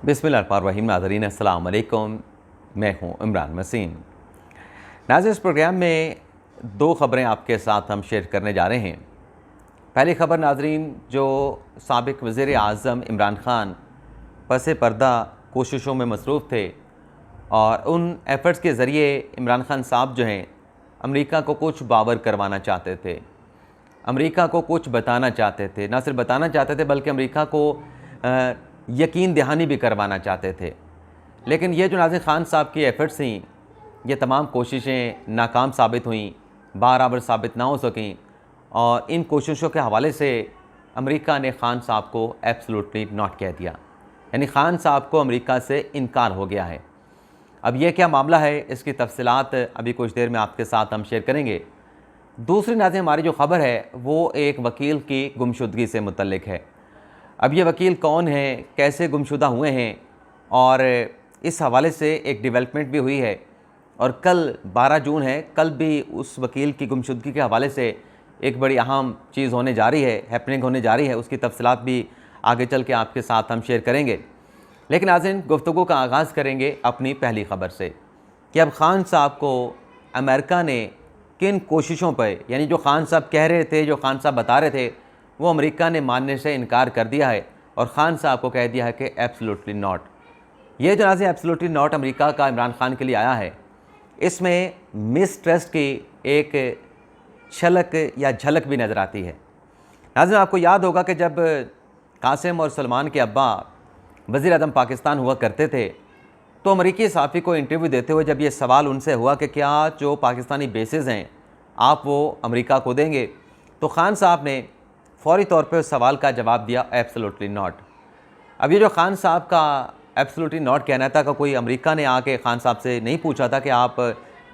बिस्मिल्लाहिर्रहमानिर्रहीम। नाज़रीन अस्सलाम वालेकुम, मैं हूँ इमरान मसीन। नाज़रीन, इस प्रोग्राम में दो ख़बरें आपके साथ हम शेयर करने जा रहे हैं। पहली ख़बर नाज़रीन, जो साबिक़ वज़ीर आज़म इमरान ख़ान पसे पर्दा कोशिशों में मसरूफ़ थे और उन एफ़र्ट्स के ज़रिए इमरान ख़ान साहब जो हैं अमेरिका को कुछ बावर करवाना चाहते थे, अमेरिका को कुछ बताना चाहते थे। ना सिर्फ बताना चाहते थे बल्कि अमेरिका को यकीन दहानी भी करवाना चाहते थे। लेकिन ये जो नाज़रीन ख़ान साहब की एफ़र्ट्स थी, ये तमाम कोशिशें नाकाम साबित हुईं, बराबर साबित ना हो सकीं और इन कोशिशों के हवाले से अमेरिका ने ख़ान साहब को एब्सोल्युटली नॉट कह दिया, यानी ख़ान साहब को अमेरिका से इनकार हो गया है। अब ये क्या मामला है, इसकी तफसीलात अभी कुछ देर में आपके साथ हम शेयर करेंगे। दूसरी नाज़रीन, हमारी जो ख़बर है वो एक वकील की गुमशुदगी से मुतल्लिक है। अब ये वकील कौन है, कैसे गुमशुदा हुए हैं और इस हवाले से एक डेवलपमेंट भी हुई है और कल 12 जून है, कल भी उस वकील की गुमशुदगी के हवाले से एक बड़ी अहम चीज़ होने जा रही है, हैपनिंग होने जा रही है। उसकी तफसीलात भी आगे चल के आपके साथ हम शेयर करेंगे। लेकिन नाज़रीन, गुफ्तगू का आगाज़ करेंगे अपनी पहली ख़बर से कि अब ख़ान साहब को अमेरिका ने किन कोशिशों पर, यानी जो ख़ान साहब कह रहे थे, जो ख़ान साहब बता रहे थे, वो अमेरिका ने मानने से इनकार कर दिया है और ख़ान साहब को कह दिया है कि एब्सोल्युटली नॉट। ये जो नाज़रीन एब्सोल्युटली नॉट अमेरिका का इमरान ख़ान के लिए आया है, इसमें मिसट्रस्ट की एक छलक या झलक भी नज़र आती है। नाज़रीन, आपको याद होगा कि जब कासिम और सलमान के अब्बा वज़ीर आज़म पाकिस्तान हुआ करते थे, तो अमेरिकी सहाफ़ी को इंटरव्यू देते हुए जब ये सवाल उनसे हुआ कि क्या जो पाकिस्तानी बेसेस हैं आप वो अमेरिका को देंगे, तो ख़ान साहब ने फ़ौरी तौर पे उस सवाल का जवाब दिया एब्सोल्युटली नॉट। अब ये जो ख़ान साहब का एब्सोल्युटली नॉट कहना था कि कोई अमेरिका ने आके ख़ान साहब से नहीं पूछा था कि आप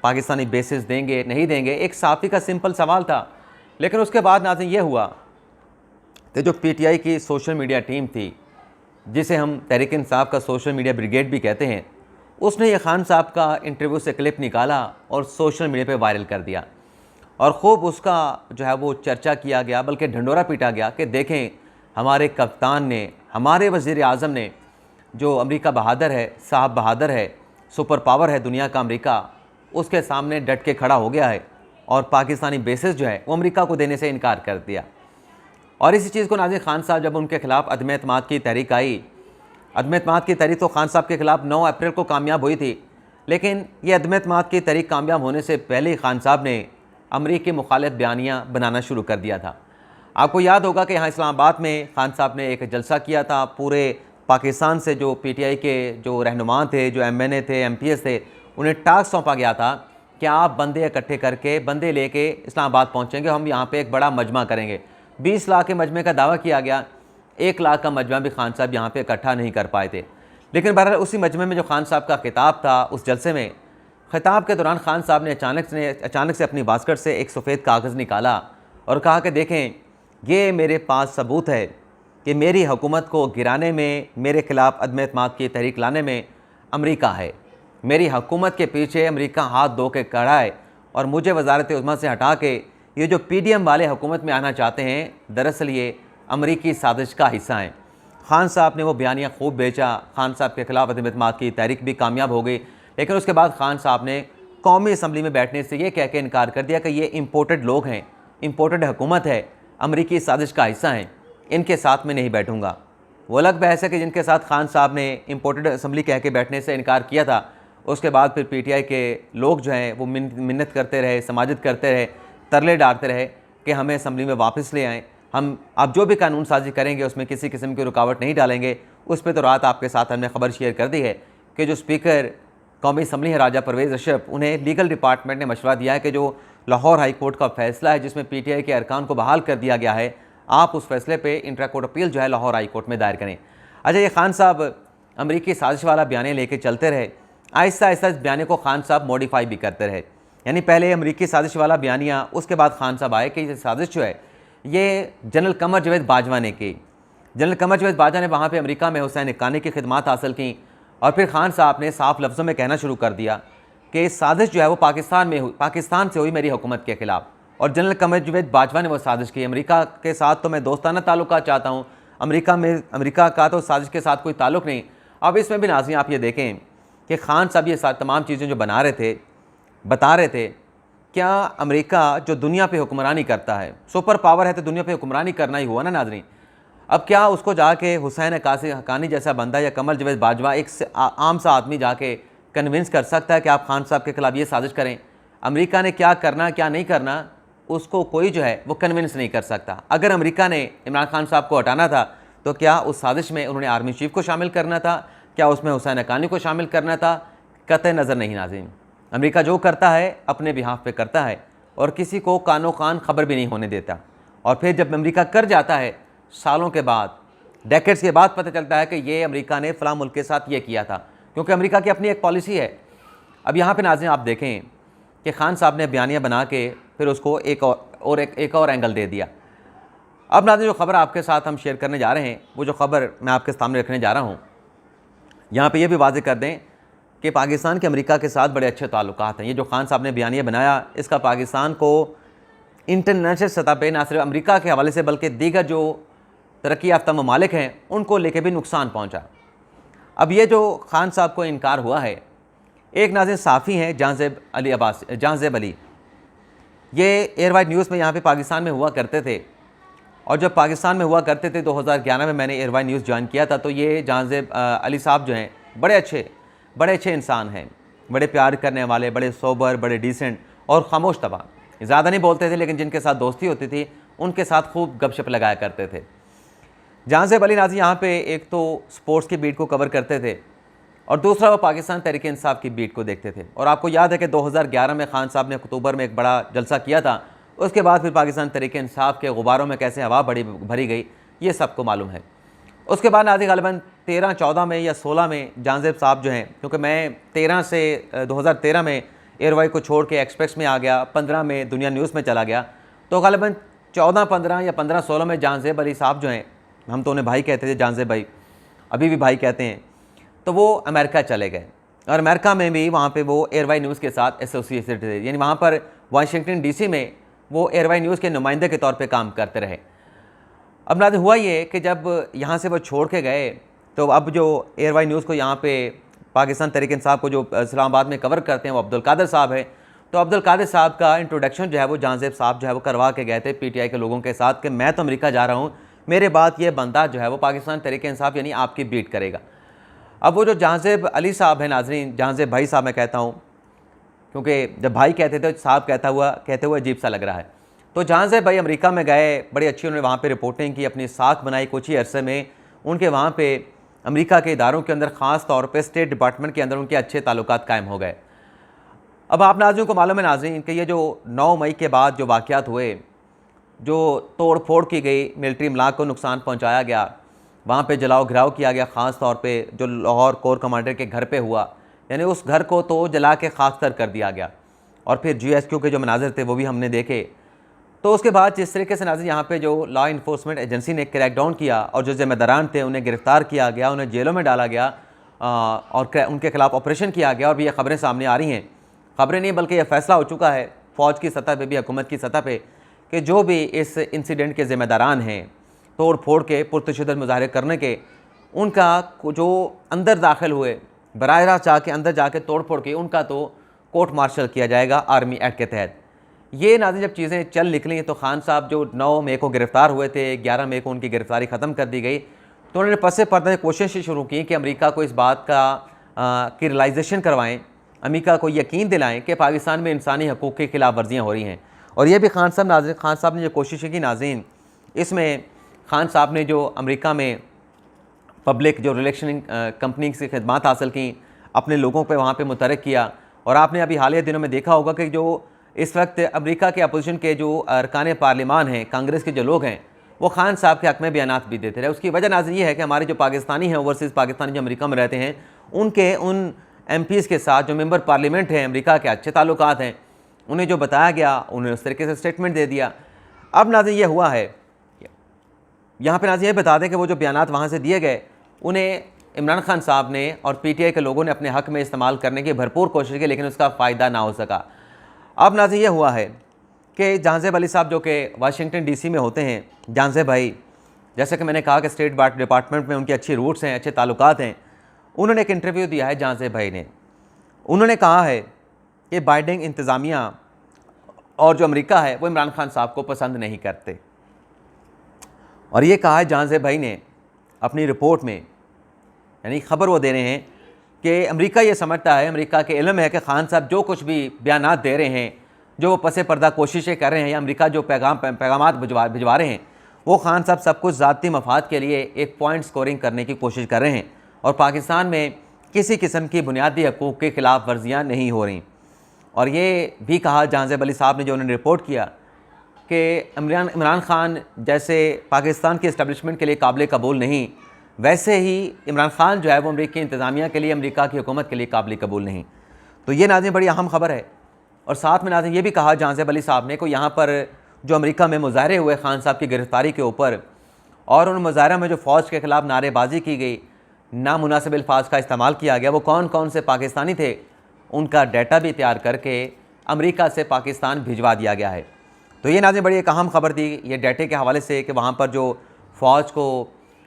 पाकिस्तानी बेसेस देंगे नहीं देंगे, एक सहाफ़ी का सिंपल सवाल था। लेकिन उसके बाद नाज़रीन ये हुआ कि जो PTI की सोशल मीडिया टीम थी, जिसे हम तहरीक इंसाफ का सोशल मीडिया ब्रिगेड भी कहते हैं, उसने ये ख़ान साहब का इंटरव्यू से क्लिप निकाला और सोशल मीडिया पे वायरल कर दिया और ख़ूब उसका जो है वो चर्चा किया गया, बल्कि ढंडोरा पीटा गया कि देखें हमारे कप्तान ने, हमारे वज़ीर आज़म ने, जो अमेरिका बहादुर है, साहब बहादुर है, सुपर पावर है दुनिया का अमेरिका, उसके सामने डट के खड़ा हो गया है और पाकिस्तानी बेसेस जो है वो अमेरिका को देने से इनकार कर दिया। और इसी चीज़ को नाज़रीन ख़ान साहब, जब उनके ख़िलाफ़ अदम एतमाद की तहरीक आई, अदम एतमाद की तहरीक तो ख़ान साहब के ख़िलाफ़ 9 अप्रैल को कामयाब हुई थी, लेकिन ये अदम एतमाद की तहरीक कामयाब होने से पहले ही ख़ान साहब ने अमरीकी मुखालिफ बयानियाँ बनाना शुरू कर दिया था। आपको याद होगा कि यहाँ इस्लामाबाद में ख़ान साहब ने एक जलसा किया था। पूरे पाकिस्तान से जो PTI के जो रहनुमा थे, जो MNA थे, MPs थे, उन्हें टास्क सौंपा गया था कि आप बंदे इकट्ठे करके, बंदे लेके इस्लामाबाद पहुँचेंगे, हम यहाँ पर एक बड़ा मजमा करेंगे। 20 लाख के मजमे का दावा किया गया, 1 लाख का मजमा भी ख़ान साहब यहाँ पे इकट्ठा नहीं कर पाए थे। लेकिन बहरहाल उसी मजमे में जो ख़ान साहब का खिताब था, उस जलसे में खिताब के दौरान ख़ान साहब ने अचानक से अपनी बास्केट से एक सफ़ेद कागज़ निकाला और कहा कि देखें, ये मेरे पास सबूत है कि मेरी हुकूमत को गिराने में, मेरे ख़िलाफ़ अदम एतमाद की तहरीक लाने में अमेरिका है। मेरी हुकूमत के पीछे अमेरिका हाथ धो के खड़ा है और मुझे वज़ारत उज़्मा से हटा के ये जो PDM वाले हुकूमत में आना चाहते हैं, दरअसल ये अमरीकी साजिश का हिस्सा हैं। ख़ान साहब ने वो बयानियाँ खूब बेचा, ख़ान साहब के ख़िलाफ़ अदम एतमाद की तहरीक भी कामयाब हो गई। लेकिन उसके बाद ख़ान साहब ने कौमी असम्बली में बैठने से ये कह के इनकार कर दिया कि ये इम्पोर्टेड लोग हैं, इम्पोर्टेड हुकूमत है, अमरीकी साजिश का हिस्सा हैं, इनके साथ में नहीं बैठूँगा। वो अलग बहस है कि जिनके साथ ख़ान साहब ने इम्पोर्टेड असम्बली कह के बैठने से इनकार किया था, उसके बाद फिर PTI के लोग जो हैं वो मिन्नत करते रहे, समाजत करते रहे, तरले डालते रहे कि हमें असम्बली में वापस ले आएँ, हम अब जो भी कानून साजी करेंगे उसमें किसी किस्म की रुकावट नहीं डालेंगे। उस पर तो रात आपके साथ हमने खबर शेयर कर दी है कि जो स्पीकर कौमी असम्बली है राजा परवेज़ अशरफ, उन्हें लीगल डिपार्टमेंट ने मशवरा दिया है कि जो लाहौर हाई कोर्ट का फ़ैसला है जिसमें PTI के अरकान को बहाल कर दिया गया है, आप उस फैसले पर इंट्रा कोर्ट अपील जो है लाहौर हाई कोर्ट में दायर करें। अच्छा, ये ख़ान साहब अमरीकी साजिश वाला बयान लेके चलते रहे, आहिस्ता आहिस्ता इस बयान को ख़ान साहब मॉडिफाई भी करते रहे। यानी पहले अमरीकी साजिश वाला बयानिया, उसके बाद ख़ान साहब आए कि ये साजिश जो है ये जनरल कमर जावेद बाजवा ने की। जनरल कमर जावेद बाजवा ने वहाँ पे अमेरिका में हुसैन हक्कानी की खिदमत हासिल की और फिर ख़ान साहब ने साफ लफ्ज़ों में कहना शुरू कर दिया कि साजिश जो है वो पाकिस्तान से हुई मेरी हुकूमत के ख़िलाफ़। और जनरल कमर जावेद बाजवा ने वो साजिश की। अमेरिका के साथ तो मैं दोस्ताना ताल्लुक़ चाहता हूँ, अमेरिका का तो साजिश के साथ कोई ताल्लुक़ नहीं, अब इसमें भी नाज़रीन आप ये देखें कि खान साहब ये तमाम चीज़ें जो बना रहे थे, बता रहे थे, क्या अमेरिका जो दुनिया पे हुक्मरानी करता है, सुपर पावर है तो दुनिया पे हुक्मरानी करना ही हुआ ना नाज़रीन। अब क्या उसको जाके हुसैन हक्कानी जैसा बंदा या कमर जवेद बाजवा एक आम सा आदमी जाके कन्विंस कर सकता है कि आप खान साहब के खिलाफ ये साजिश करें? अमेरिका ने क्या करना क्या नहीं करना उसको कोई जो है वो कन्विंस नहीं कर सकता। अगर अमेरिका ने इमरान खान साहब को हटाना था तो क्या उस साजिश में उन्होंने आर्मी चीफ को शामिल करना था? क्या उसमें हुसैन हक्कानी को शामिल करना था? कतई नज़र नहीं नाज़रीन। अमेरिका जो करता है अपने बिहाफ पे करता है और किसी को कानो कान खबर भी नहीं होने देता। और फिर जब अमेरिका कर जाता है, सालों के बाद, डेकेड्स के बाद पता चलता है कि ये अमेरिका ने फ़लाँ मुल्क के साथ ये किया था, क्योंकि अमेरिका की अपनी एक पॉलिसी है। अब यहाँ पे नाज़रीन आप देखें कि खान साहब ने बयानिया बना के फिर उसको एक और एंगल दे दिया। अब नाज़रीन जो ख़बर आपके साथ हम शेयर करने जा रहे हैं, वो जो ख़बर मैं आपके सामने रखने जा रहा हूँ, यहाँ पे ये भी वाज़ेह कर दें कि पाकिस्तान के अमेरिका के साथ बड़े अच्छे ताल्लुकात हैं। ये जो खान साहब ने बयानिया बनाया, इसका पाकिस्तान को इंटरनेशनल सतह पे ना सिर्फ अमेरिका के हवाले से बल्कि दीगर जो तरक्की याफ्ता ममालिक हैं उनको लेके भी नुकसान पहुँचा। अब ये जो खान साहब को इनकार हुआ है, एक नाज़रीन साफ़ी हैं जहांज़ेब अली, ये एयरवाइड न्यूज़ में यहाँ पे पाकिस्तान में हुआ करते थे, और जब पाकिस्तान में हुआ करते थे 2011 में मैंने एयरवाइड न्यूज़ ज्वाइन किया था। तो ये जहांज़ेब अली साहब जो हैं बड़े अच्छे इंसान हैं, बड़े प्यार करने वाले, बड़े सोबर, बड़े डिसेंट और खामोश तबा, ज़्यादा नहीं बोलते थे, लेकिन जिनके साथ दोस्ती होती थी उनके साथ खूब गपशप लगाया करते थे। जहांज़ेब अली नाज़ी यहाँ पे एक तो स्पोर्ट्स की बीट को कवर करते थे और दूसरा वो पाकिस्तान तहरीक इंसाफ की बीट को देखते थे। और आपको याद है कि 2011 में खान साहब ने अक्टूबर में एक बड़ा जलसा किया था, उसके बाद फिर पाकिस्तान तहरीक इंसाफ के गुब्बारों में कैसे हवा भरी गई, ये सबको मालूम है। उसके बाद नाज़ी ग़ालिबन 13-14 में या 16 में जहांज़ेब साहब जो हैं, क्योंकि मैं 2013 में एयरवाई को छोड़ के एक्सप्रेस में आ गया, 15 में दुनिया न्यूज़ में चला गया, तो ग़ालिबन 14-15 या 15-16 में जहांज़ेब अली साहब जो हैं, हम तो उन्हें भाई कहते थे, जहांज़ेब भाई, अभी भी भाई कहते हैं, तो वो अमेरिका चले गए। और अमेरिका में भी वहाँ पे वो एयरवाई न्यूज़ के साथ एसोसिएटेड थे, यानी वहाँ पर वाशिंगटन डीसी में वो एयरवाई न्यूज़ के नुमाइंदे के तौर पे काम करते रहे। अब नाज़रीन हुआ ये कि जब यहाँ से वो छोड़ के गए, तो अब जो एयरवाई न्यूज़ को यहाँ पे पाकिस्तान तहरीक इंसाफ को जो इस्लामाबाद में कवर करते हैं वो अब्दुल कादिर साहब है। तो अब्दुल कादिर साहब का इंट्रोडक्शन जो है वो जहांज़ेब साहब जो है वो करवा के गए थे पीटीआई के लोगों के साथ कि मैं तो अमेरिका जा रहा हूँ, मेरे बाद ये बंदा जो है वो पाकिस्तान तहरीक इंसाफ यानी आपकी बीट करेगा। अब वो जो जहांज़ेब अली साहब है नाज़रीन, जहांज़ेब भाई साहब मैं कहता हूँ, क्योंकि जब भाई कहते थे साहब कहते हुए अजीब सा लग रहा है। तो जहांज़ेब भाई अमेरिका में गए, बड़ी अच्छी उन्होंने वहाँ पे रिपोर्टिंग की, अपनी साख बनाई। कुछ ही अरसे में उनके वहाँ पे अमेरिका के इदारों के अंदर, ख़ास तौर पे स्टेट डिपार्टमेंट के अंदर उनके अच्छे ताल्लुकात कायम हो गए। अब आप नाज़रीन को मालूम है नाज़रीन कि ये जो 9 मई के बाद जो वाक़यात हुए, जो तोड़ फोड़ की गई, मिलिट्री इमलाक को नुकसान पहुँचाया गया, वहाँ पर जलाओ घिराव किया गया, ख़ास तौर पर जो लाहौर कोर कमांडर के घर पर हुआ, यानी उस घर को तो जला के खाकतर कर दिया गया। और फिर GSQ के जो मनाज़र थे वो भी हमने देखे। तो उसके बाद जिस तरीके से नाज़रीन यहाँ पे जो लॉ इन्फोर्समेंट एजेंसी ने क्रैकडाउन किया और जो ज़िम्मेदारान थे उन्हें गिरफ़्तार किया गया, उन्हें जेलों में डाला गया और उनके ख़िलाफ़ ऑपरेशन किया गया। और भी ये ख़बरें सामने आ रही हैं, ख़बरें नहीं बल्कि यह फ़ैसला हो चुका है फ़ौज की सतह पे भी, हुकूमत की सतह पे, कि जो भी इस इंसिडेंट के ज़िम्मेदारान हैं, तोड़ फोड़ के पुरतशद्दुद मुज़ाहरे करने के, उनका जो अंदर दाखिल हुए, बराह रास्त जाके अंदर जाके तोड़ फोड़ के, उनका तो कोर्ट मार्शल किया जाएगा आर्मी एक्ट के तहत। ये नाज़रीन जब चीज़ें चल निकली तो खान साहब जो 9 मई को गिरफ़्तार हुए थे, 11 मई को उनकी गिरफ़्तारी ख़त्म कर दी गई। तो उन्होंने पसे पर्दा कोशिश शुरू की कि अमेरिका को इस बात की रियलाइजेशन करवाएं, अमेरिका को यकीन दिलाएं कि पाकिस्तान में इंसानी हकूक़ की खिलाफ वर्जियाँ हो रही हैं। और ये भी खान साहब ने जो कोशिश की नाज़रीन, इसमें खान साहब ने जो अमेरिका में पब्लिक जो रिलेशन कंपनी से खिदमात हासिल की, अपने लोगों पे वहाँ पे मुतरक किया। और आपने अभी हालिया दिनों में देखा होगा कि जो इस वक्त अमेरिका के अपोजिशन के जो अरकान पार्लिमान हैं, कांग्रेस के जो लोग हैं, वो खान साहब के हक़ में बयानात भी देते रहे। उसकी वजह नाज़रीन ये है कि हमारे जो पाकिस्तानी हैं, ओवरसीज़ पाकिस्तानी जो अमेरिका में रहते हैं, उनके उन MPs के साथ जो मेंबर पार्लियामेंट हैं अमेरिका के, अच्छे ताल्लुकात हैं। उन्हें जो बताया गया उन्हें उस तरीके से स्टेटमेंट दे दिया। अब नाज़रीन ये हुआ है, यहाँ पर नाज़रीन ये बता दें कि वो जो बयानात वहाँ से दिए गए, उन्हें इमरान खान साहब ने और PTI के लोगों ने अपने हक़ में इस्तेमाल करने की भरपूर कोशिश की, लेकिन उसका फ़ायदा ना हो सका। अब नाज़रीन ये हुआ है कि जहांज़ेब अली साहब जो कि वाशिंगटन DC में होते हैं, जहांज़ेब भाई, जैसे कि मैंने कहा कि स्टेट डिपार्टमेंट में उनकी अच्छी रूट्स हैं, अच्छे ताल्लुकात हैं, उन्होंने एक इंटरव्यू दिया है जांजेब भाई ने। उन्होंने कहा है कि बाइडेन इंतज़ामिया और जो अमेरिका है वो इमरान खान साहब को पसंद नहीं करते। और ये कहा है जांजेब भाई ने अपनी रिपोर्ट में, यानी खबर वो दे रहे हैं कि अमेरिका ये समझता है, अमेरिका के इल्म है कि खान साहब जो कुछ भी बयानात दे रहे हैं, जो वो पसे पर्दा कोशिशें कर रहे हैं, या अमेरिका जो पैगामात भिजवा रहे हैं, वो खान साहब सब कुछ ज़ाती मफाद के लिए एक पॉइंट स्कोरिंग करने की कोशिश कर रहे हैं और पाकिस्तान में किसी किस्म की बुनियादी हकूक़ के ख़िलाफ़ वर्जियाँ नहीं हो रही। और ये भी कहा जांजेब अली साहब ने, जो उन्होंने रिपोर्ट किया, कि इमरान खान जैसे पाकिस्तान के इस्टेब्लिशमेंट के लिए काबिल कबूल नहीं, वैसे ही इमरान खान जो है वो अमेरिकी इंतज़ामिया के लिए, अमेरिका की हुकूमत के लिए काबिल कबूल नहीं। तो ये नाज़रीन बड़ी अहम खबर है। और साथ में नाज़रीन ये भी कहा जांजेब अली साहब ने को यहाँ पर जो अमेरिका में मुजाहरे हुए खान साहब की गिरफ़्तारी के ऊपर, और उन मुजाहरों में जो फ़ौज के ख़िलाफ़ नारेबाजी की गई, नामुनासिब अल्फाज का इस्तेमाल किया गया, वो कौन कौन से पाकिस्तानी थे, उनका डाटा भी तैयार करके अमेरिका से पाकिस्तान भिजवा दिया गया है। तो ये नाज़रीन बड़ी एक अहम खबर थी ये डाटे के हवाले से, कि वहाँ पर जो फ़ौज को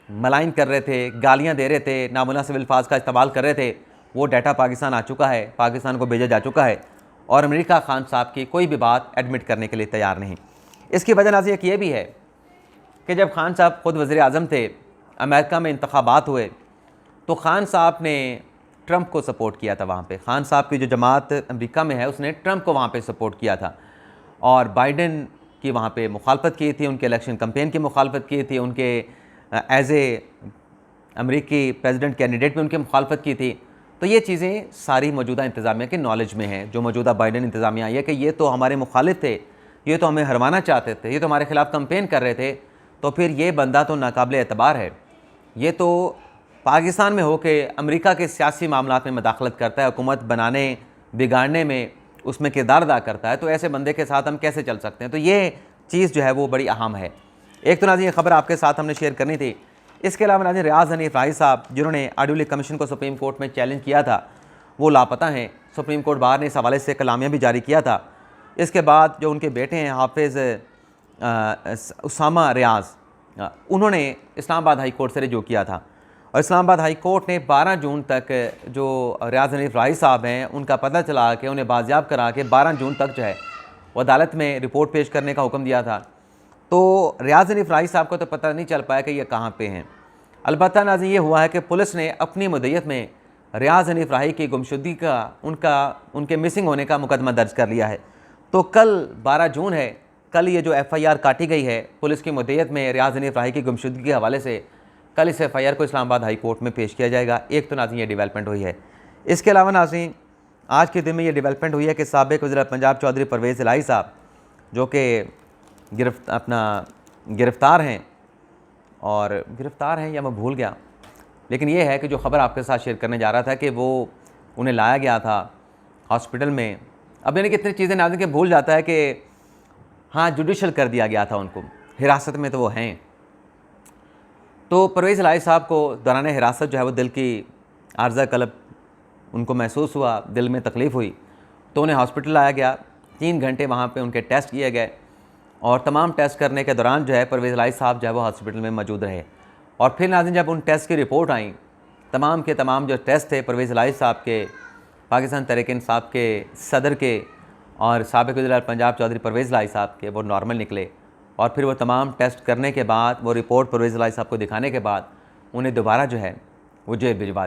मलाइन कर रहे थे, गालियाँ दे रहे थे, नामुनासिब अल्फाज का इस्तेमाल कर रहे थे, वो डाटा पाकिस्तान आ चुका है, पाकिस्तान को भेजा जा चुका है। और अमेरिका खान साहब की कोई भी बात एडमिट करने के लिए तैयार नहीं। इसकी वजह नाज़रीन एक ये भी है कि जब खान साहब ख़ुद वज़ीर आज़म थे, अमेरिका में इंतखाबात हुए, तो खान साहब ने ट्रंप को सपोर्ट किया था। वहाँ पे खान साहब की जो जमात अमेरिका में है, उसने ट्रंप को वहाँ पे सपोर्ट किया था और बाइडेन की वहाँ पे मुखालफत की थी, उनके इलेक्शन कैंपेन की मुखालफत की थी, उनके एज ए अमेरिकी प्रेसिडेंट कैंडिडेट में उनकी मुखालफत की थी। तो ये चीज़ें सारी मौजूदा इंतज़ामिया के नॉलेज में हैं, जो मौजूदा बाइडेन इंतज़ामिया ये कि ये तो हमारे मुखालिफ थे, ये तो हमें हरवाना चाहते थे, ये तो हमारे ख़िलाफ़ कैंपेन कर रहे थे, तो फिर ये बंदा तो नाकाबिल एतबार है, ये तो पाकिस्तान में होके अमेरिका के सियासी मामलात में मदाखलत करता है, हुकूमत बनाने बिगाड़ने में उसमें किरदार अदा करता है, तो ऐसे बंदे के साथ हम कैसे चल सकते हैं। तो ये चीज़ जो है वो बड़ी अहम है। एक तो नाज़रीन ये खबर आपके साथ हमने शेयर करनी थी। इसके अलावा नाज़रीन रियाज हनीफ राही साहब, जिन्होंने आर्डुली कमीशन को सुप्रीम कोर्ट में चैलेंज किया था, वो लापता हैं। सुप्रीम कोर्ट बार ने इस हवाले से कलामिया भी जारी किया था। इसके बाद जो उनके बेटे हैं हाफिज़ उसामा रियाज, उन्होंने इस्लामाबाद हाई कोर्ट से रुजू किया था और इस्लामाबाद हाई कोर्ट ने 12 जून तक जो रियाज हनीफ राही साहब हैं उनका पता चला के उन्हें बाजियाब करा के 12 जून तक जो है वो अदालत में रिपोर्ट पेश करने का हुक्म दिया था। तो रियाज हनीफ राही साहब को तो पता नहीं चल पाया कि ये कहाँ पे हैं। अलबत्ता नाज़रीन ये हुआ है कि पुलिस ने अपनी मुद्दत में रियाज हनीफ राही की गुमशुदगी का उनके मिसिंग होने का मुकदमा दर्ज कर लिया है। तो कल 12 जून है, कल ये जो FIR काटी गई है पुलिस की मुद्दत में रियाज हनीफ राही की गुमशुदगी के हवाले से, कल इस FIR को इस्लामाबाद हाई कोर्ट में पेश किया जाएगा। एक तो नाज़रीन ये डेवलपमेंट हुई है। इसके अलावा नाज़रीन आज के दिन में ये डेवलपमेंट हुई है कि साबिक़ वज़ीर पंजाब चौधरी परवेज़ इलाही साहब, जो कि गिरफ़्तार हैं या मैं भूल गया, लेकिन ये है कि जो ख़बर आपके साथ शेयर करने जा रहा था कि वो उन्हें लाया गया था हॉस्पिटल में। अब यानी कितनी चीज़ें नाज़रीन के भूल जाता है कि हाँ जुडिशल कर दिया गया था, उनको हिरासत में तो वो हैं। तो परवेज़ इलाही साहब को दौरान हिरासत जो है वो दिल की आर्ज़ा कल्ब उनको महसूस हुआ, दिल में तकलीफ़ हुई, तो उन्हें हॉस्पिटल लाया गया। 3 घंटे वहाँ पे उनके टेस्ट किए गए और तमाम टेस्ट करने के दौरान जो है परवेज़ इलाही साहब जो है वो हॉस्पिटल में मौजूद रहे। और फिर नाज़रीन जब उन टेस्ट की रिपोर्ट आई, तमाम के तमाम जो टेस्ट थे परवेज़ इलाही साहब के, पाकिस्तान तहरीक इंसाफ के सदर के और साबिक़ वज़ीर पंजाब चौधरी परवेज़ इलाही साहब के, वो नॉर्मल निकले। और फिर वो तमाम टेस्ट करने के बाद वो रिपोर्ट परवेज़ इलाही साहब को दिखाने के बाद उन्हें दोबारा जो है वो जेल भिजवा